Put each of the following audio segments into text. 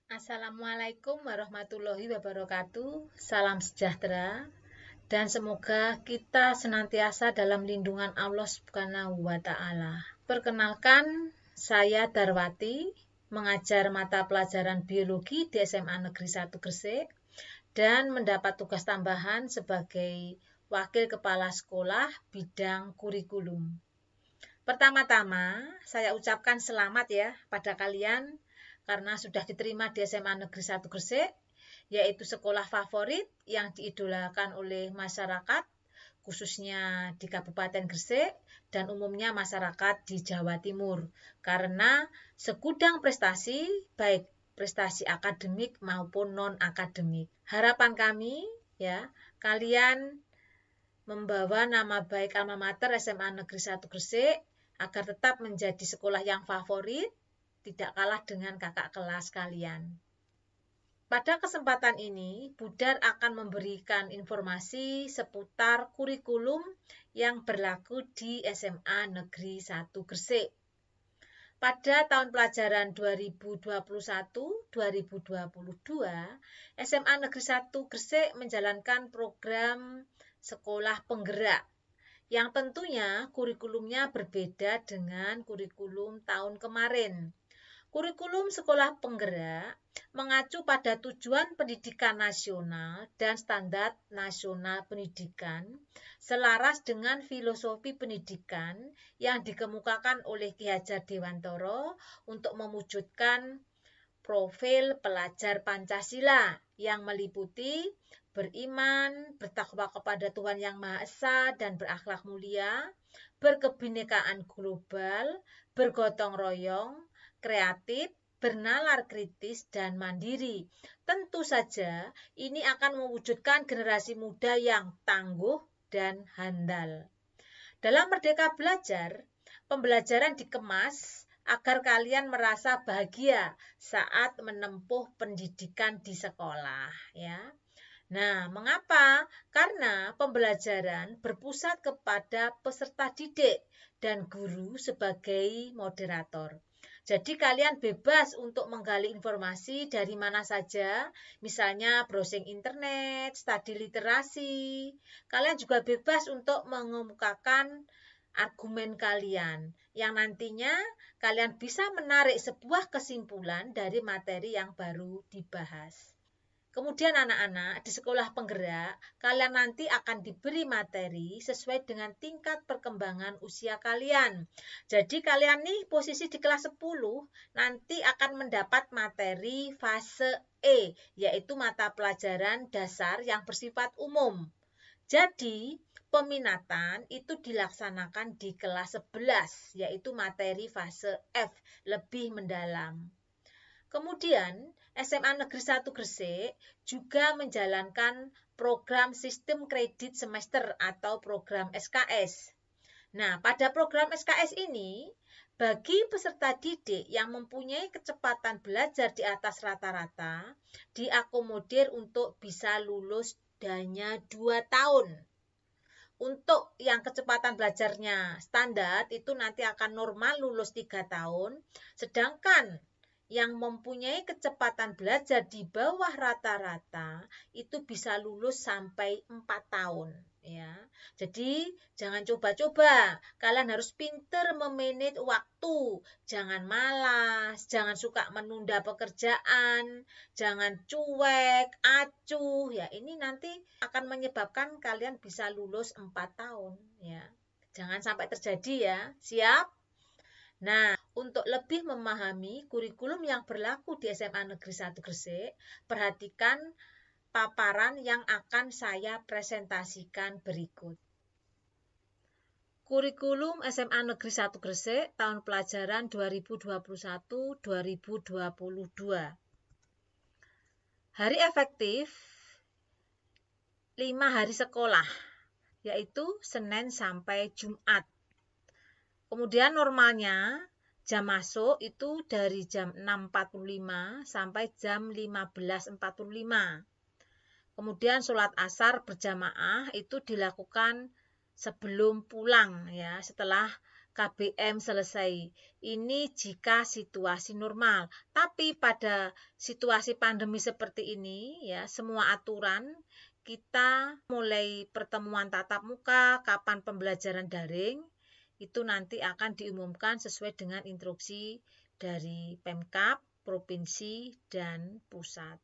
Assalamualaikum warahmatullahi wabarakatuh. Salam sejahtera dan semoga kita senantiasa dalam lindungan Allah Subhanahu wa taala. Perkenalkan, saya Darwati, mengajar mata pelajaran biologi di SMA Negeri 1 Gresik dan mendapat tugas tambahan sebagai Wakil Kepala Sekolah bidang kurikulum. Pertama-tama, saya ucapkan selamat ya pada kalian karena sudah diterima di SMA Negeri 1 Gresik, yaitu sekolah favorit yang diidolakan oleh masyarakat, khususnya di Kabupaten Gresik dan umumnya masyarakat di Jawa Timur, karena segudang prestasi, baik prestasi akademik maupun non-akademik. Harapan kami, ya, kalian membawa nama baik alma mater SMA Negeri 1 Gresik agar tetap menjadi sekolah yang favorit, tidak kalah dengan kakak kelas kalian. Pada kesempatan ini, Budar akan memberikan informasi seputar kurikulum yang berlaku di SMA Negeri 1 Gresik. Pada tahun pelajaran 2021-2022, SMA Negeri 1 Gresik menjalankan program sekolah penggerak yang tentunya kurikulumnya berbeda dengan kurikulum tahun kemarin. Kurikulum sekolah penggerak mengacu pada tujuan pendidikan nasional dan standar nasional pendidikan selaras dengan filosofi pendidikan yang dikemukakan oleh Ki Hajar Dewantara untuk mewujudkan profil pelajar Pancasila yang meliputi beriman, bertakwa kepada Tuhan Yang Maha Esa dan berakhlak mulia, berkebinekaan global, bergotong royong, kreatif, bernalar kritis, dan mandiri. Tentu saja ini akan mewujudkan generasi muda yang tangguh dan handal. Dalam Merdeka Belajar, pembelajaran dikemas agar kalian merasa bahagia saat menempuh pendidikan di sekolah, ya. Nah, mengapa? Karena pembelajaran berpusat kepada peserta didik dan guru sebagai moderator. Jadi kalian bebas untuk menggali informasi dari mana saja, misalnya browsing internet, studi literasi. Kalian juga bebas untuk mengemukakan argumen kalian yang nantinya kalian bisa menarik sebuah kesimpulan dari materi yang baru dibahas. Kemudian anak-anak di sekolah penggerak, kalian nanti akan diberi materi sesuai dengan tingkat perkembangan usia kalian. Jadi kalian nih posisi di kelas 10 nanti akan mendapat materi fase E, yaitu mata pelajaran dasar yang bersifat umum. Jadi peminatan itu dilaksanakan di kelas 11, yaitu materi fase F, lebih mendalam. Kemudian, SMA Negeri 1 Gresik juga menjalankan program sistem kredit semester atau program SKS. Nah, pada program SKS ini, bagi peserta didik yang mempunyai kecepatan belajar di atas rata-rata, diakomodir untuk bisa lulus hanya 2 tahun. Untuk yang kecepatan belajarnya standar, itu nanti akan normal lulus 3 tahun, sedangkan yang mempunyai kecepatan belajar di bawah rata-rata itu bisa lulus sampai 4 tahun ya. Jadi jangan coba-coba, kalian harus pinter memanage waktu, jangan malas, jangan suka menunda pekerjaan, jangan cuek, acuh ya. Ini nanti akan menyebabkan kalian bisa lulus 4 tahun ya. Jangan sampai terjadi ya. Siap? Nah, untuk lebih memahami kurikulum yang berlaku di SMA Negeri 1 Gresik, perhatikan paparan yang akan saya presentasikan berikut. Kurikulum SMA Negeri 1 Gresik tahun pelajaran 2021-2022. Hari efektif 5 hari sekolah, yaitu Senin sampai Jumat. Kemudian normalnya jam masuk itu dari jam 6.45 sampai jam 15.45. Kemudian sholat asar berjamaah itu dilakukan sebelum pulang ya, setelah KBM selesai. Ini jika situasi normal. Tapi pada situasi pandemi seperti ini, ya, semua aturan kita mulai pertemuan tatap muka, kapan pembelajaran daring, itu nanti akan diumumkan sesuai dengan instruksi dari Pemkab, provinsi, dan pusat.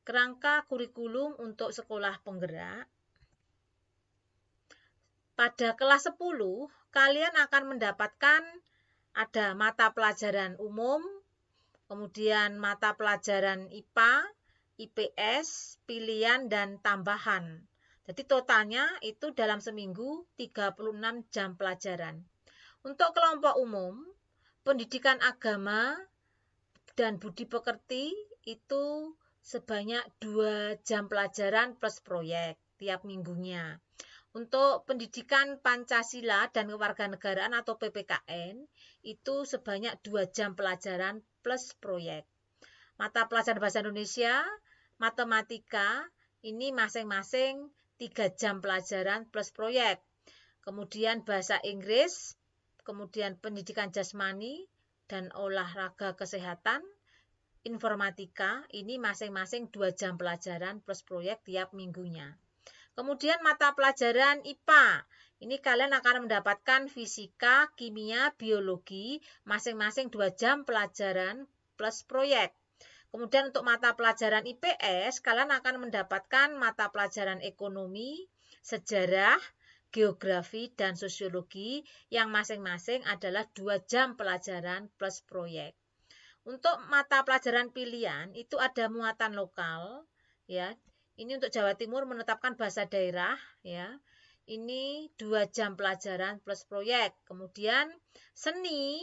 Kerangka kurikulum untuk sekolah penggerak. Pada kelas 10, kalian akan mendapatkan ada mata pelajaran umum, kemudian mata pelajaran IPA, IPS, pilihan, dan tambahan. Jadi totalnya itu dalam seminggu 36 jam pelajaran. Untuk kelompok umum, pendidikan agama dan budi pekerti itu sebanyak 2 jam pelajaran plus proyek tiap minggunya. Untuk pendidikan Pancasila dan kewarganegaraan atau PPKN itu sebanyak 2 jam pelajaran plus proyek. Mata pelajaran bahasa Indonesia, matematika ini masing-masing 3 jam pelajaran plus proyek. Kemudian bahasa Inggris, kemudian pendidikan jasmani dan olahraga kesehatan, informatika ini masing-masing 2 jam pelajaran plus proyek tiap minggunya. Kemudian mata pelajaran IPA, ini kalian akan mendapatkan fisika, kimia, biologi, masing-masing 2 jam pelajaran plus proyek. Kemudian untuk mata pelajaran IPS, kalian akan mendapatkan mata pelajaran ekonomi, sejarah, geografi, dan sosiologi yang masing-masing adalah 2 jam pelajaran plus proyek. Untuk mata pelajaran pilihan itu ada muatan lokal, ya. Ini untuk Jawa Timur menetapkan bahasa daerah, ya. Ini 2 jam pelajaran plus proyek. Kemudian seni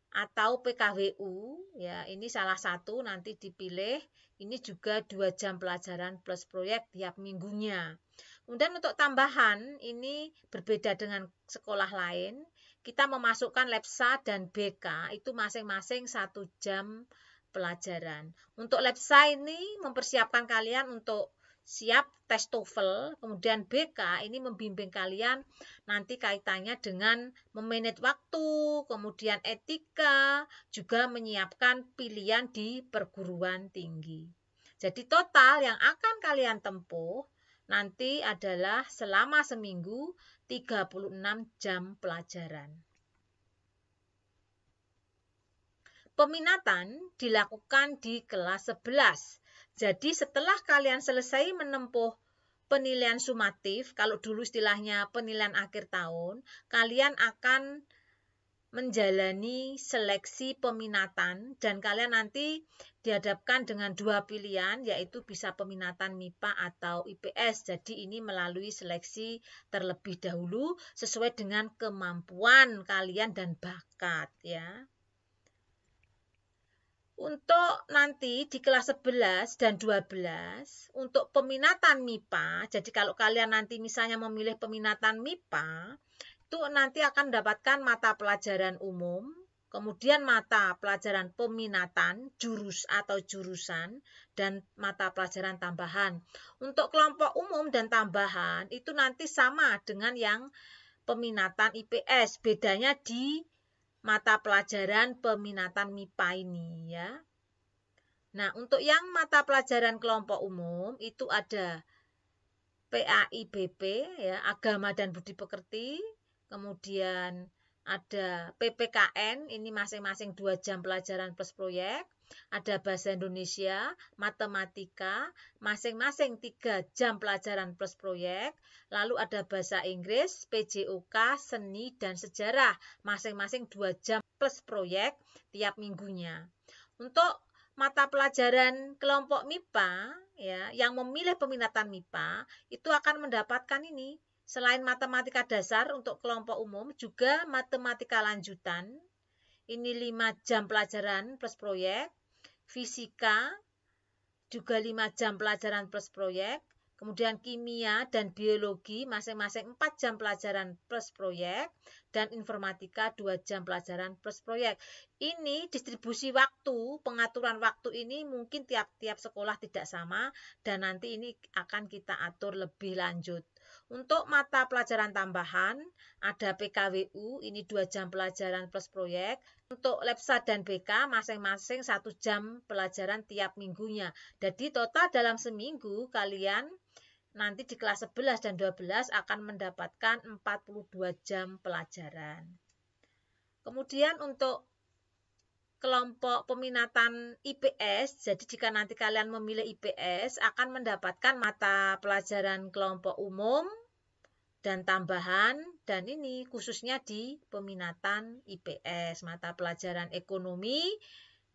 atau PKWU, ya, ini salah satu nanti dipilih. Ini juga 2 jam pelajaran plus proyek tiap minggunya. Kemudian untuk tambahan, ini berbeda dengan sekolah lain. Kita memasukkan LEPSA dan BK itu masing-masing 1 jam pelajaran. Untuk LEPSA ini mempersiapkan kalian untuk siap tes TOEFL, kemudian BK ini membimbing kalian nanti kaitannya dengan memanage waktu, kemudian etika, juga menyiapkan pilihan di perguruan tinggi. Jadi total yang akan kalian tempuh nanti adalah selama seminggu 36 jam pelajaran. Peminatan dilakukan di kelas 11. Jadi setelah kalian selesai menempuh penilaian sumatif, kalau dulu istilahnya penilaian akhir tahun, kalian akan menjalani seleksi peminatan dan kalian nanti dihadapkan dengan 2 pilihan, yaitu bisa peminatan MIPA atau IPS. Jadi ini melalui seleksi terlebih dahulu sesuai dengan kemampuan kalian dan bakat, ya. Untuk nanti di kelas 11 dan 12, untuk peminatan MIPA, jadi kalau kalian nanti misalnya memilih peminatan MIPA, itu nanti akan mendapatkan mata pelajaran umum, kemudian mata pelajaran peminatan, jurus atau jurusan, dan mata pelajaran tambahan. Untuk kelompok umum dan tambahan, itu nanti sama dengan yang peminatan IPS, bedanya di mata pelajaran peminatan MIPA ini, ya. Nah, untuk yang mata pelajaran kelompok umum, itu ada PAIBP, ya, Agama dan Budi Pekerti, kemudian ada PPKN, ini masing-masing 2 jam pelajaran plus proyek, ada bahasa Indonesia, matematika, masing-masing 3 jam pelajaran plus proyek, lalu ada bahasa Inggris, PJOK, seni, dan sejarah, masing-masing 2 jam plus proyek tiap minggunya. Untuk mata pelajaran kelompok MIPA, ya, yang memilih peminatan MIPA, itu akan mendapatkan ini, selain matematika dasar untuk kelompok umum, juga matematika lanjutan, ini 5 jam pelajaran plus proyek, fisika, juga 5 jam pelajaran plus proyek, kemudian kimia dan biologi masing-masing 4 jam pelajaran plus proyek, dan informatika 2 jam pelajaran plus proyek. Ini distribusi waktu, pengaturan waktu ini mungkin tiap-tiap sekolah tidak sama, dan nanti ini akan kita atur lebih lanjut. Untuk mata pelajaran tambahan, ada PKWU, ini 2 jam pelajaran plus proyek. Untuk LabSat dan BK, masing-masing 1 jam pelajaran tiap minggunya. Jadi total dalam seminggu, kalian nanti di kelas 11 dan 12 akan mendapatkan 42 jam pelajaran. Kemudian untuk kelompok peminatan IPS, jadi jika nanti kalian memilih IPS, akan mendapatkan mata pelajaran kelompok umum dan tambahan, dan ini khususnya di peminatan IPS, mata pelajaran ekonomi,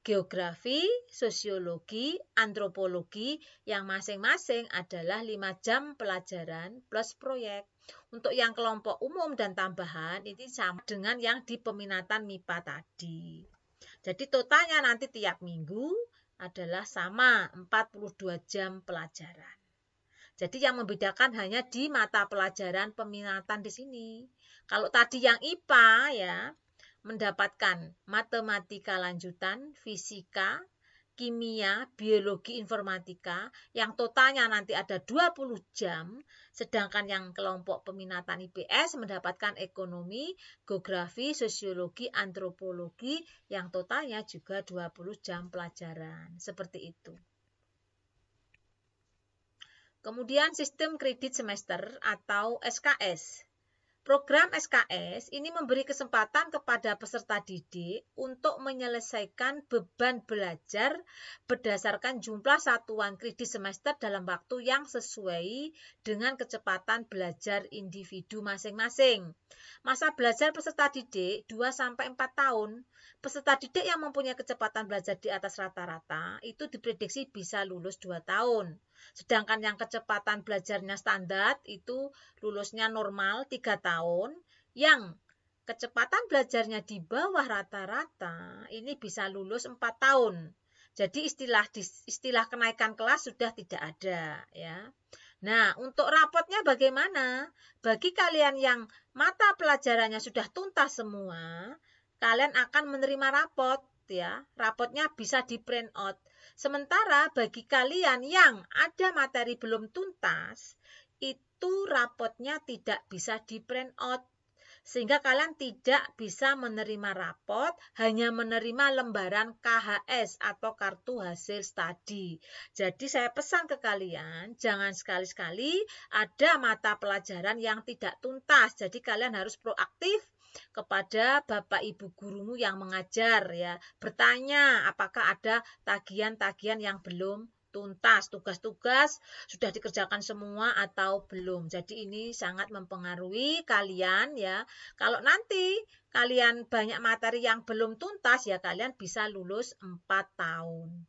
geografi, sosiologi, antropologi, yang masing-masing adalah 5 jam pelajaran plus proyek. Untuk yang kelompok umum dan tambahan, ini sama dengan yang di peminatan MIPA tadi. Jadi totalnya nanti tiap minggu adalah sama 42 jam pelajaran. Jadi yang membedakan hanya di mata pelajaran peminatan di sini. Kalau tadi yang IPA ya mendapatkan matematika lanjutan, fisika, kimia, biologi, informatika yang totalnya nanti ada 20 jam, sedangkan yang kelompok peminatan IPS mendapatkan ekonomi, geografi, sosiologi, antropologi yang totalnya juga 20 jam pelajaran. Seperti itu. Kemudian sistem kredit semester atau SKS. Program SKS ini memberi kesempatan kepada peserta didik untuk menyelesaikan beban belajar berdasarkan jumlah satuan kredit semester dalam waktu yang sesuai dengan kecepatan belajar individu masing-masing. Masa belajar peserta didik 2-4 tahun. Peserta didik yang mempunyai kecepatan belajar di atas rata-rata itu diprediksi bisa lulus 2 tahun. Sedangkan yang kecepatan belajarnya standar itu lulusnya normal 3 tahun, yang kecepatan belajarnya di bawah rata-rata ini bisa lulus 4 tahun. Jadi istilah kenaikan kelas sudah tidak ada ya. Nah, untuk rapotnya bagaimana? Bagi kalian yang mata pelajarannya sudah tuntas semua, kalian akan menerima rapot ya. Rapotnya bisa di print out. Sementara bagi kalian yang ada materi belum tuntas, itu rapotnya tidak bisa di print out. Sehingga kalian tidak bisa menerima rapot, hanya menerima lembaran KHS atau kartu hasil studi. Jadi saya pesan ke kalian, jangan sekali-sekali ada mata pelajaran yang tidak tuntas. Jadi kalian harus proaktif kepada Bapak Ibu gurumu yang mengajar ya, bertanya apakah ada tagihan-tagihan yang belum tuntas, tugas-tugas sudah dikerjakan semua atau belum. Jadi ini sangat mempengaruhi kalian ya. Kalau nanti kalian banyak materi yang belum tuntas ya kalian bisa lulus 4 tahun.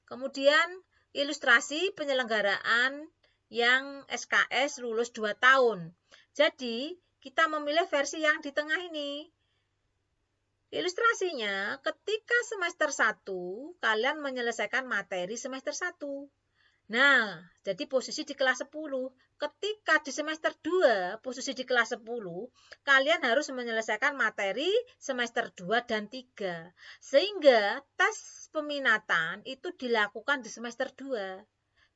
Kemudian ilustrasi penyelenggaraan yang SKS lulus 2 tahun. Jadi kita memilih versi yang di tengah ini. Ilustrasinya, ketika semester 1, kalian menyelesaikan materi semester 1. Nah, jadi posisi di kelas 10. Ketika di semester 2, posisi di kelas 10, kalian harus menyelesaikan materi semester 2 dan 3. Sehingga tes peminatan itu dilakukan di semester 2.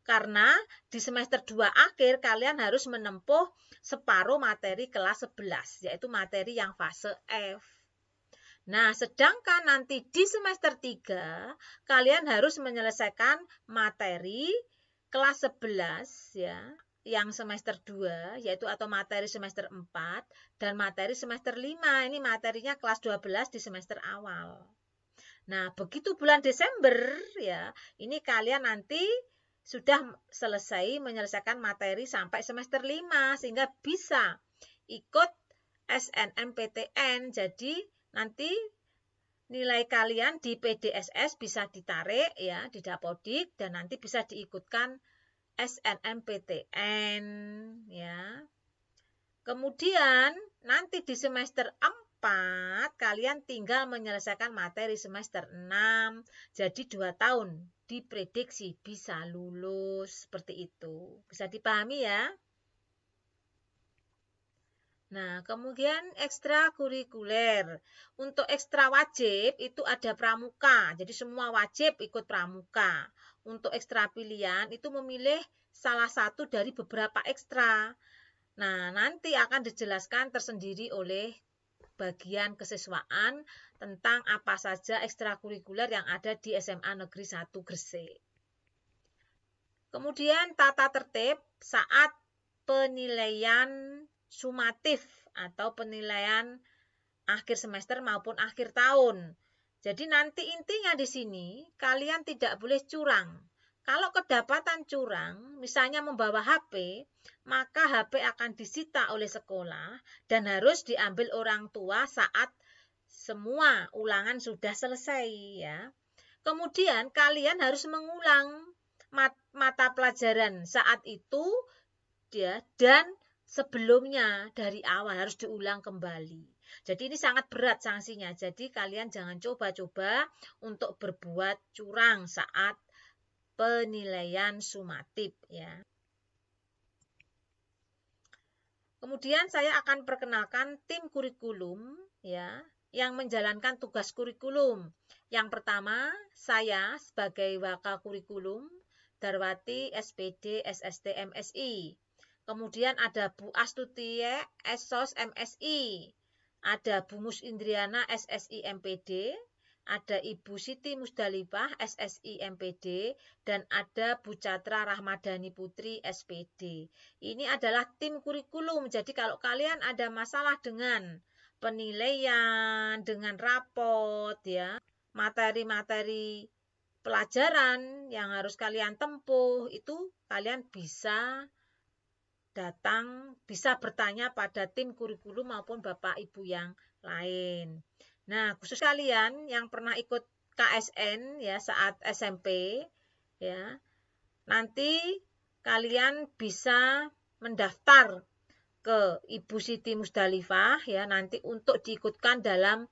Karena di semester 2 akhir kalian harus menempuh separuh materi kelas 11, yaitu materi yang fase F. Nah, sedangkan nanti di semester 3, kalian harus menyelesaikan materi kelas 11 ya, yang semester 2, yaitu atau materi semester 4 dan materi semester 5. Ini materinya kelas 12 di semester awal. Nah, begitu bulan Desember ya, ini kalian nanti sudah selesai menyelesaikan materi sampai semester 5 sehingga bisa ikut SNMPTN. Jadi nanti nilai kalian di PDSS bisa ditarik ya di Dapodik dan nanti bisa diikutkan SNMPTN ya. Kemudian nanti di semester 4 kalian tinggal menyelesaikan materi semester 6. Jadi 2 tahun diprediksi bisa lulus seperti itu. Bisa dipahami ya? Nah, kemudian ekstrakurikuler. Untuk ekstra wajib itu ada pramuka. Jadi semua wajib ikut pramuka. Untuk ekstra pilihan itu memilih salah satu dari beberapa ekstra. Nah, nanti akan dijelaskan tersendiri oleh bagian kesiswaan tentang apa saja ekstrakurikuler yang ada di SMA Negeri 1 Gresik. Kemudian tata tertib saat penilaian sumatif atau penilaian akhir semester maupun akhir tahun. Jadi nanti intinya di sini kalian tidak boleh curang. Kalau kedapatan curang, misalnya membawa HP, maka HP akan disita oleh sekolah dan harus diambil orang tua saat semua ulangan sudah selesai ya. Kemudian kalian harus mengulang mata pelajaran saat itu ya, dan sebelumnya dari awal harus diulang kembali. Jadi ini sangat berat sanksinya. Jadi kalian jangan coba-coba untuk berbuat curang saat penilaian sumatif ya. Kemudian saya akan perkenalkan tim kurikulum ya yang menjalankan tugas kurikulum. Yang pertama, saya sebagai wakil kurikulum Darwati SPD SST MSI. Kemudian ada Bu Astutie SOS MSI. Ada Bu Mus Indriana SSI MPD. Ada Ibu Siti Musdalifah SSI MPD, dan ada Bu Catra Rahmadani Putri SPD. Ini adalah tim kurikulum. Jadi kalau kalian ada masalah dengan penilaian, dengan rapot ya, materi-materi pelajaran yang harus kalian tempuh, itu kalian bisa datang, bisa bertanya pada tim kurikulum maupun Bapak Ibu yang lain. Nah, khusus kalian yang pernah ikut KSN ya saat SMP ya, nanti kalian bisa mendaftar ke Ibu Siti Musdalifah ya nanti untuk diikutkan dalam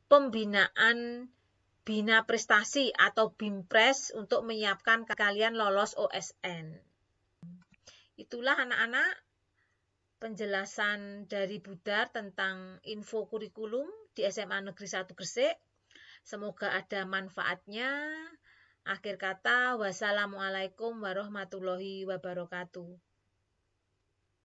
pembinaan Bina Prestasi atau BIMPRES untuk menyiapkan kalian lolos OSN. Itulah anak-anak penjelasan dari Budar tentang info kurikulum di SMA Negeri 1 Gresik. Semoga ada manfaatnya. Akhir kata, wassalamualaikum warahmatullahi wabarakatuh.